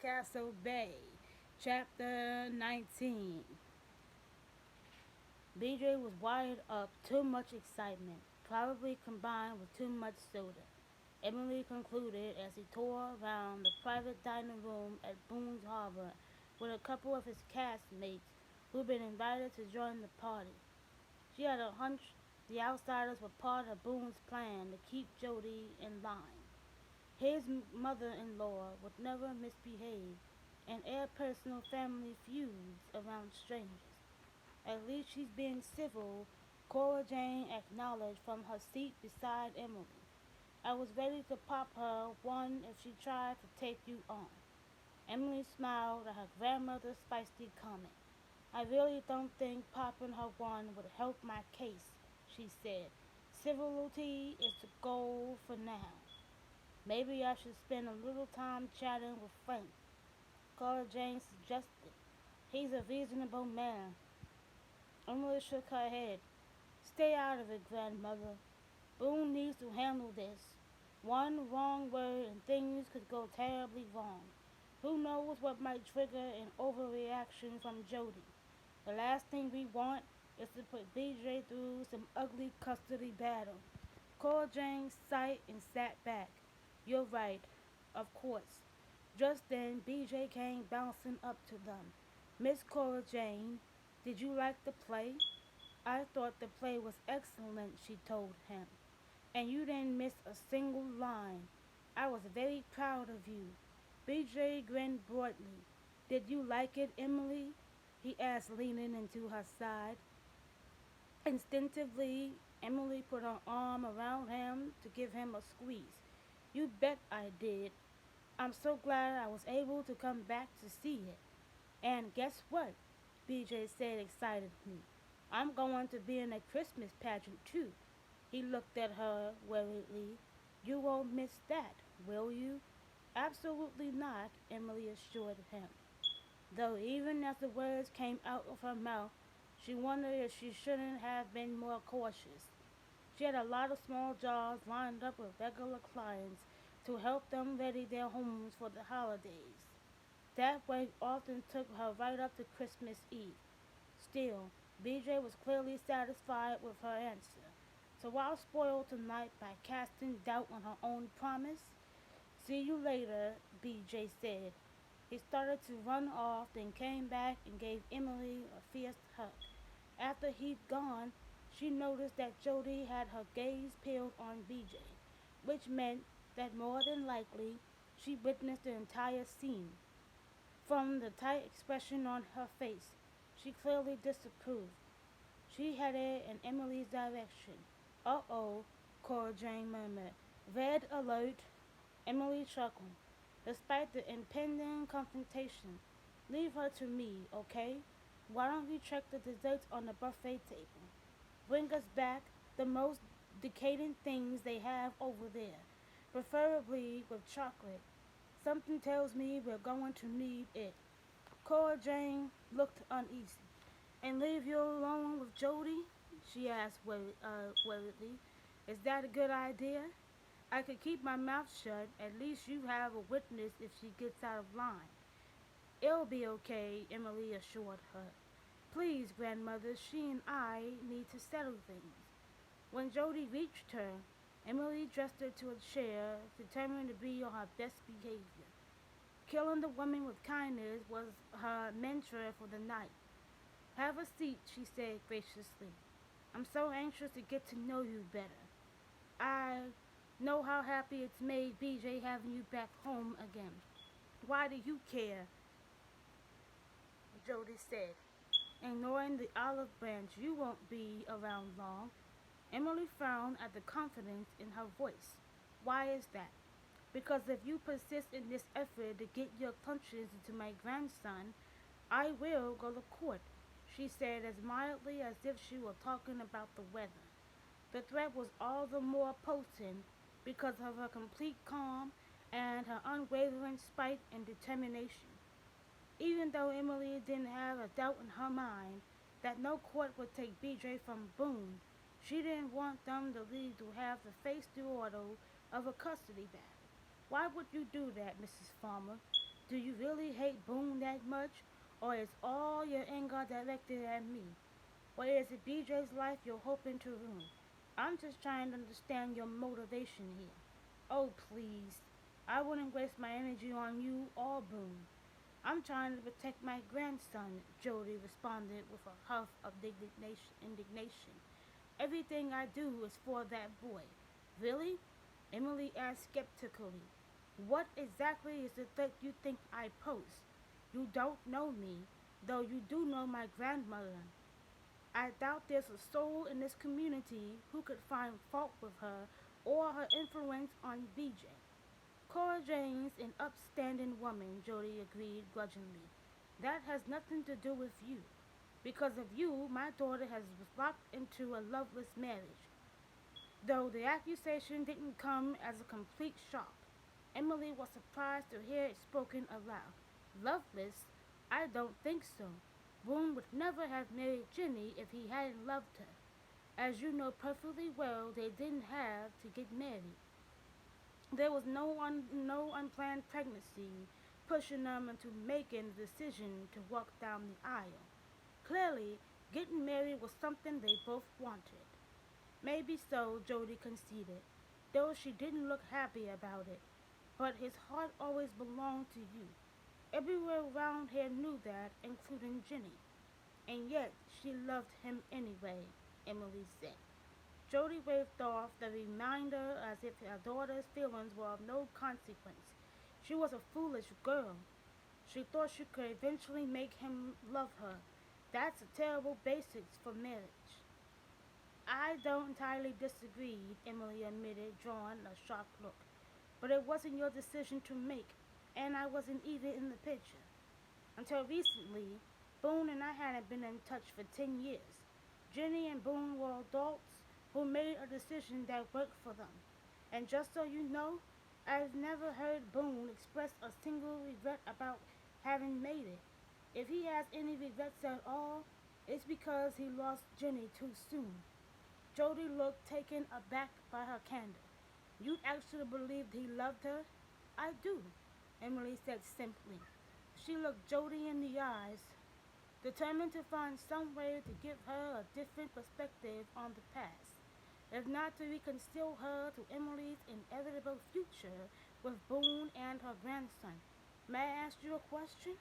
Castle Bay, Chapter 19. BJ was wired up too much excitement, probably combined with too much soda. Emily concluded as he tore around the private dining room at Boone's Harbor with a couple of his castmates who'd been invited to join the party. She had a hunch the outsiders were part of Boone's plan to keep Jody in line. His mother-in-law would never misbehave and air personal family feuds around strangers. At least she's being civil, Cora Jane acknowledged from her seat beside Emily. I was ready to pop her one if she tried to take you on. Emily smiled at her grandmother's feisty comment. I really don't think popping her one would help my case, she said. Civility is the goal for now. Maybe I should spend a little time chatting with Frank, Cora Jane suggested. He's a reasonable man. Emily shook her head. Stay out of it, grandmother. Boone needs to handle this. One wrong word and things could go terribly wrong. Who knows what might trigger an overreaction from Jody? The last thing we want is to put BJ through some ugly custody battle. Cora Jane sighed and sat back. You're right, of course. Just then, BJ came bouncing up to them. Miss Cora Jane, did you like the play? I thought the play was excellent, she told him. And you didn't miss a single line. I was very proud of you. BJ grinned broadly. Did you like it, Emily? He asked, leaning into her side. Instinctively, Emily put her arm around him to give him a squeeze. You bet I did. I'm so glad I was able to come back to see it. And guess what? BJ said excitedly. I'm going to be in a Christmas pageant too. He looked at her wearily. You won't miss that, will you? Absolutely not, Emily assured him. Though even as the words came out of her mouth, she wondered if she shouldn't have been more cautious. She had a lot of small jobs lined up with regular clients to help them ready their homes for the holidays. That way often took her right up to Christmas Eve. Still, BJ was clearly satisfied with her answer. So while spoiled tonight by casting doubt on her own promise, see you later, BJ said. He started to run off, then came back and gave Emily a fierce hug. After he'd gone, she noticed that Jody had her gaze peeled on BJ, which meant that more than likely she witnessed the entire scene. From the tight expression on her face, she clearly disapproved. She headed in Emily's direction. Uh-oh, Cora Jane murmured. Red alert. Emily chuckled. Despite the impending confrontation, leave her to me, okay? Why don't we check the desserts on the buffet table? Bring us back the most decadent things they have over there, preferably with chocolate. Something tells me we're going to need it. Cora Jane looked uneasy. And leave you alone with Jody? She asked worriedly. Is that a good idea? I could keep my mouth shut. At least you have a witness if she gets out of line. It'll be okay, Emily assured her. Please, grandmother, she and I need to settle things. When Jody reached her, Emily dressed her to a chair, determined to be on her best behavior. Killing the woman with kindness was her mantra for the night. Have a seat, she said graciously. I'm so anxious to get to know you better. I know how happy it's made BJ having you back home again. Why do you care? Jody said, ignoring the olive branch. You won't be around long. Emily frowned at the confidence in her voice. Why is that? Because if you persist in this effort to get your conscience into my grandson, I will go to court, she said as mildly as if she were talking about the weather. The threat was all the more potent because of her complete calm and her unwavering spite and determination. Even though Emily didn't have a doubt in her mind that no court would take BJ from Boone, she didn't want them to lead to have to face the ordeal of a custody battle. Why would you do that, Mrs. Farmer? Do you really hate Boone that much? Or is all your anger directed at me? Or is it BJ's life you're hoping to ruin? I'm just trying to understand your motivation here. Oh, please. I wouldn't waste my energy on you or Boone. I'm trying to protect my grandson, Jody responded with a huff of indignation. Everything I do is for that boy. Really? Emily asked skeptically. What exactly is the threat you think I pose? You don't know me, though you do know my grandmother. I doubt there's a soul in this community who could find fault with her or her influence on BJ. Cora Jane's an upstanding woman, Jody agreed grudgingly. That has nothing to do with you. Because of you, my daughter has locked into a loveless marriage. Though the accusation didn't come as a complete shock, Emily was surprised to hear it spoken aloud. Loveless? I don't think so. Boone would never have married Jenny if he hadn't loved her. As you know perfectly well, they didn't have to get married. There was no unplanned pregnancy pushing them into making the decision to walk down the aisle. Clearly, getting married was something they both wanted. Maybe so, Jody conceded, though she didn't look happy about it. But his heart always belonged to you. Everywhere around here knew that, including Jenny. And yet, she loved him anyway, Emily said. Jody waved off the reminder as if her daughter's feelings were of no consequence. She was a foolish girl. She thought she could eventually make him love her. That's a terrible basis for marriage. I don't entirely disagree, Emily admitted, drawing a sharp look. But it wasn't your decision to make, and I wasn't even in the picture. Until recently, Boone and I hadn't been in touch for 10 years. Jenny and Boone were adults who made a decision that worked for them. And just so you know, I've never heard Boone express a single regret about having made it. If he has any regrets at all, it's because he lost Jenny too soon. Jody looked taken aback by her candor. You actually believed he loved her? I do, Emily said simply. She looked Jody in the eyes, determined to find some way to give her a different perspective on the past, if not to reconcile her to Emily's inevitable future with Boone and her grandson. May I ask you a question?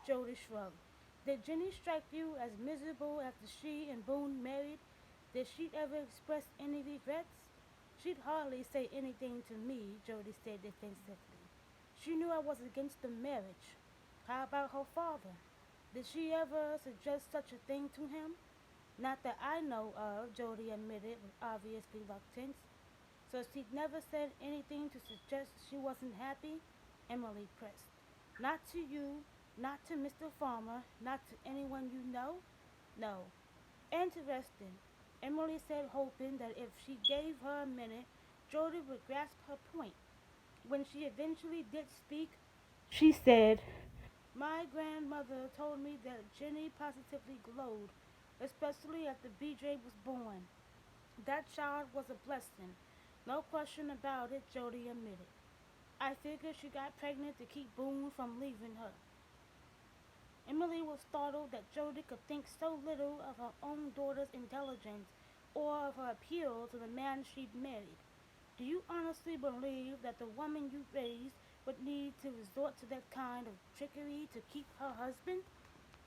Jody shrugged. Did Jenny strike you as miserable after she and Boone married? Did she ever express any regrets? She'd hardly say anything to me, Jody said defensively. She knew I was against the marriage. How about her father? Did she ever suggest such a thing to him? Not that I know of, Jody admitted with obvious reluctance. So she'd never said anything to suggest she wasn't happy? Emily pressed. Not to you, not to Mr. Farmer, not to anyone you know? No. Interesting. Emily said, hoping that if she gave her a minute, Jody would grasp her point. When she eventually did speak, she said, my grandmother told me that Jenny positively glowed, especially after BJ was born. That child was a blessing. No question about it, Jody admitted. I figured she got pregnant to keep Boone from leaving her. Emily was startled that Jody could think so little of her own daughter's intelligence or of her appeal to the man she'd married. Do you honestly believe that the woman you raised would need to resort to that kind of trickery to keep her husband?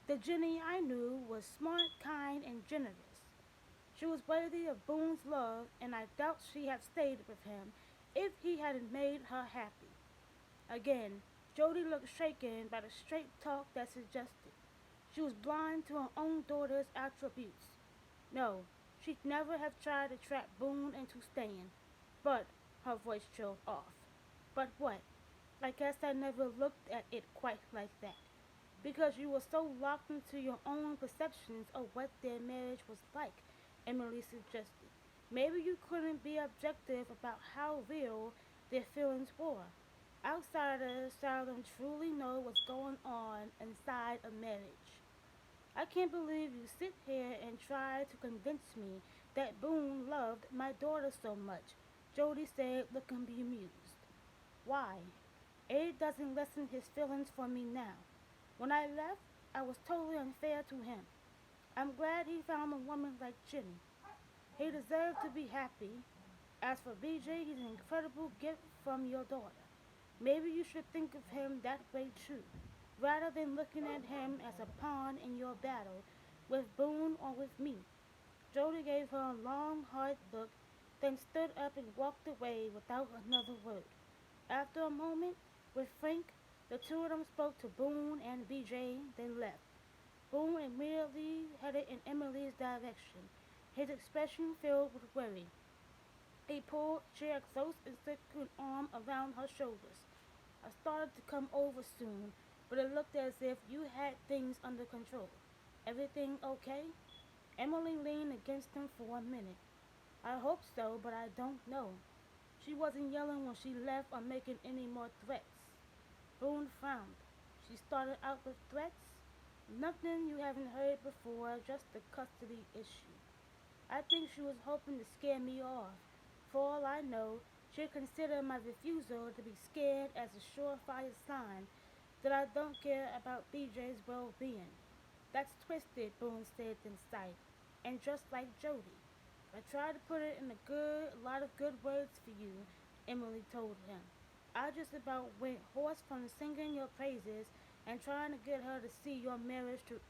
The Jenny I knew was smart, kind, and generous. She was worthy of Boone's love, and I doubt she'd have stayed with him if he hadn't made her happy. Again, Jody looked shaken by the straight talk that suggested she was blind to her own daughter's attributes. No, she'd never have tried to trap Boone into staying. But, her voice trailed off. But what? I guess I never looked at it quite like that. Because you were so locked into your own perceptions of what their marriage was like, Emily suggested. Maybe you couldn't be objective about how real their feelings were. Outsiders seldom truly know what's going on inside a marriage. I can't believe you sit here and try to convince me that Boone loved my daughter so much, Jody said, looking bemused. Why? Abe doesn't lessen his feelings for me now. When I left, I was totally unfair to him. I'm glad he found a woman like Jenny. He deserved to be happy. As for BJ, he's an incredible gift from your daughter. Maybe you should think of him that way too, rather than looking at him as a pawn in your battle with Boone or with me. Jody gave her a long, hard look, then stood up and walked away without another word. After a moment, with Frank, the two of them spoke to Boone and BJ, then left. Boone immediately headed in Emily's direction, his expression filled with worry. He pulled chair close and slipped an arm around her shoulders. I started to come over soon, but it looked as if you had things under control. Everything okay? Emily leaned against him for a minute. I hope so, but I don't know. She wasn't yelling when she left or making any more threats. Boone frowned. She started out with threats? Nothing you haven't heard before, just a custody issue. I think she was hoping to scare me off. For all I know, she'd consider my refusal to be scared as a surefire sign that I don't care about BJ's well-being. That's twisted, Boone said inside. And just like Jody. I tried to put it in a lot of good words for you, Emily told him. I just about went hoarse from singing your praises and trying to get her to see your marriage to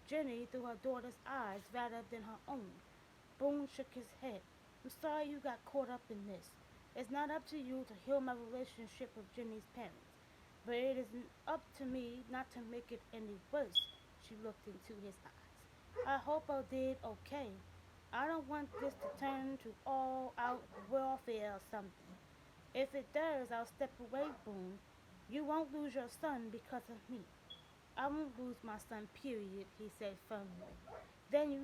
Jenny through her daughter's eyes rather than her own. Boone shook his head. I'm sorry you got caught up in this. It's not up to you to heal my relationship with Jenny's parents, but it isn't up to me not to make it any worse. She looked into his eyes. I hope I did okay. I don't want this to turn to all out warfare or something. If it does, I'll step away, Boone. You won't lose your son because of me. I won't lose my son, period, he said firmly. Then he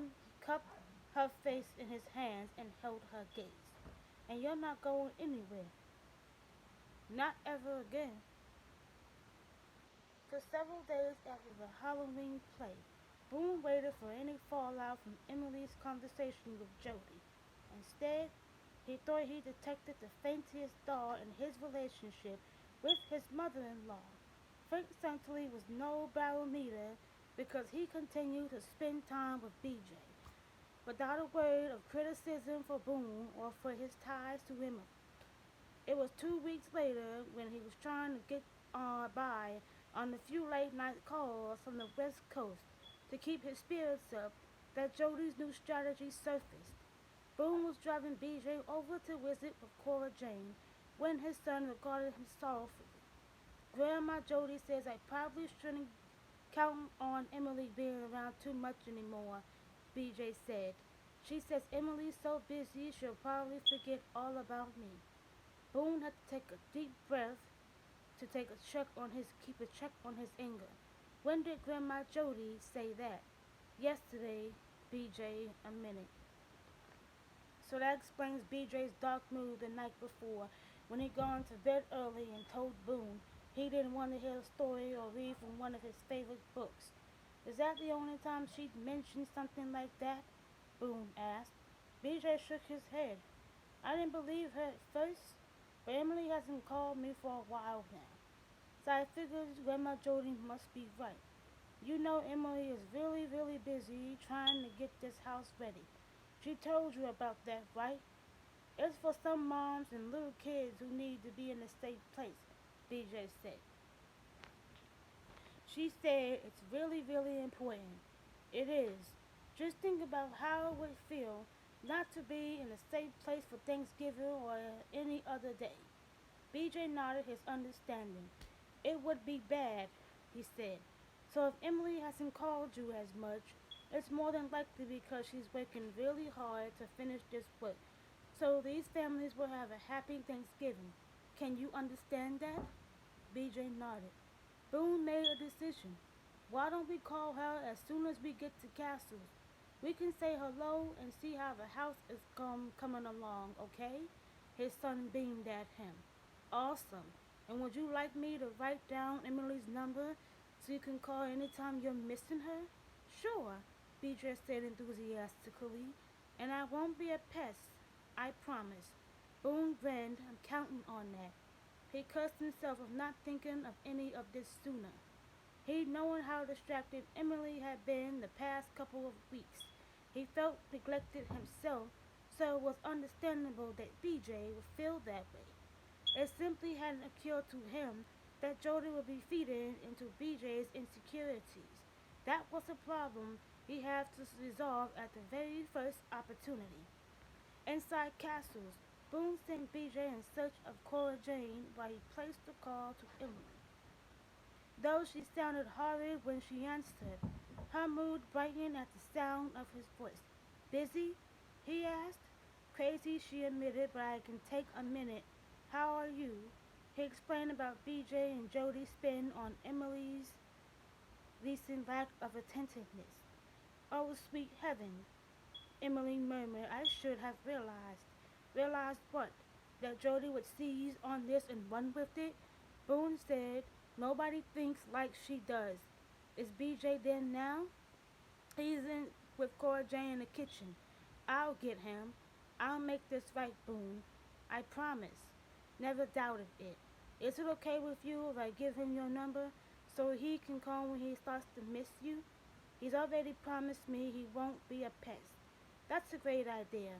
cupped her face in his hands and held her gaze. And you're not going anywhere. Not ever again. For several days after the Halloween play, Boone waited for any fallout from Emily's conversation with Jody. Instead, he thought he detected the faintest star in his relationship with his mother-in-law. Frank Santley was no barometer because he continued to spend time with BJ, without a word of criticism for Boone or for his ties to Emily. It was 2 weeks later when he was trying to get by on the few late night calls from the West Coast to keep his spirits up that Jody's new strategy surfaced. Boone was driving BJ over to visit with Cora Jane when his son regarded him sorrowfully. Grandma Jody says I probably shouldn't count on Emily being around too much anymore, BJ said. She says Emily's so busy she'll probably forget all about me. Boone had to take a deep breath to keep a check on his anger. When did Grandma Jody say that? Yesterday, BJ, a minute. So that explains BJ's dark mood the night before when he gone to bed early and told Boone he didn't want to hear a story or read from one of his favorite books. Is that the only time she'd mentioned something like that? Boone asked. BJ shook his head. I didn't believe her at first, but Emily hasn't called me for a while now. So I figured Grandma Jody must be right. You know Emily is really, really busy trying to get this house ready. She told you about that, right? It's for some moms and little kids who need to be in a safe place, BJ said. She said it's really, really important. It is. Just think about how it would feel not to be in a safe place for Thanksgiving or any other day. BJ nodded his understanding. It would be bad, he said. So if Emily hasn't called you as much, it's more than likely because she's working really hard to finish this work. So these families will have a happy Thanksgiving. Can you understand that? BJ nodded. Boone made a decision. Why don't we call her as soon as we get to Castles? We can say hello and see how the house is coming along, okay? His son beamed at him. Awesome. And would you like me to write down Emily's number so you can call anytime you're missing her? Sure, Beatrice said enthusiastically. And I won't be a pest. I promise. Boone grinned. I'm counting on that. He cursed himself of not thinking of any of this sooner. He'd known how distracted Emily had been the past couple of weeks. He felt neglected himself, so it was understandable that BJ would feel that way. It simply hadn't occurred to him that Jody would be feeding into BJ's insecurities. That was a problem he had to resolve at the very first opportunity. Inside Castles, Boone sent BJ in search of Cora Jane while he placed the call to Emily. Though she sounded horrid when she answered, her mood brightened at the sound of his voice. Busy? He asked. Crazy, she admitted, but I can take a minute. How are you? He explained about BJ and Jody's spin on Emily's recent lack of attentiveness. Oh, sweet heaven, Emily murmured. I should have realized. Realized what? That Jody would seize on this and run with it? Boone said, nobody thinks like she does. Is BJ there now? He's in with Cora Jane in the kitchen. I'll get him. I'll make this right, Boone. I promise. Never doubted it. Is it okay with you if I give him your number so he can call when he starts to miss you? He's already promised me he won't be a pest. That's a great idea,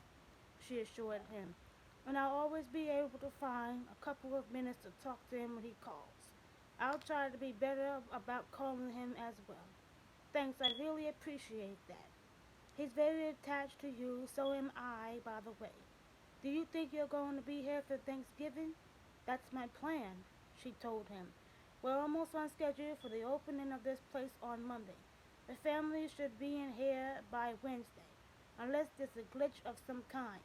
she assured him. And I'll always be able to find a couple of minutes to talk to him when he calls. I'll try to be better about calling him as well. Thanks, I really appreciate that. He's very attached to you, so am I, by the way. Do you think you're going to be here for Thanksgiving? That's my plan, she told him. We're almost on schedule for the opening of this place on Monday. The family should be in here by Wednesday, unless there's a glitch of some kind.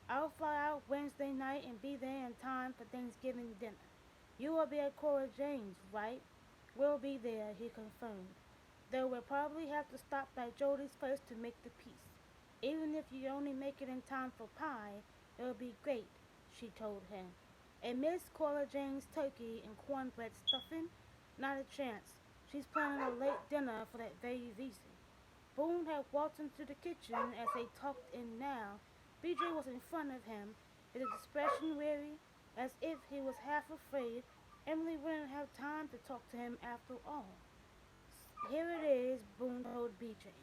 I'll fly out Wednesday night and be there in time for Thanksgiving dinner. You will be at Cora Jane's, right? We'll be there, he confirmed. Though we'll probably have to stop by Jody's first to make the peace. Even if you only make it in time for pie, it'll be great, she told him. And Miss Cora Jane's turkey and cornbread stuffing? Not a chance. She's planning a late dinner for that very reason. Boone had walked into the kitchen as they talked in now. BJ was in front of him, his expression weary, as if he was half afraid Emily wouldn't have time to talk to him after all. Here it is, Boone told BJ.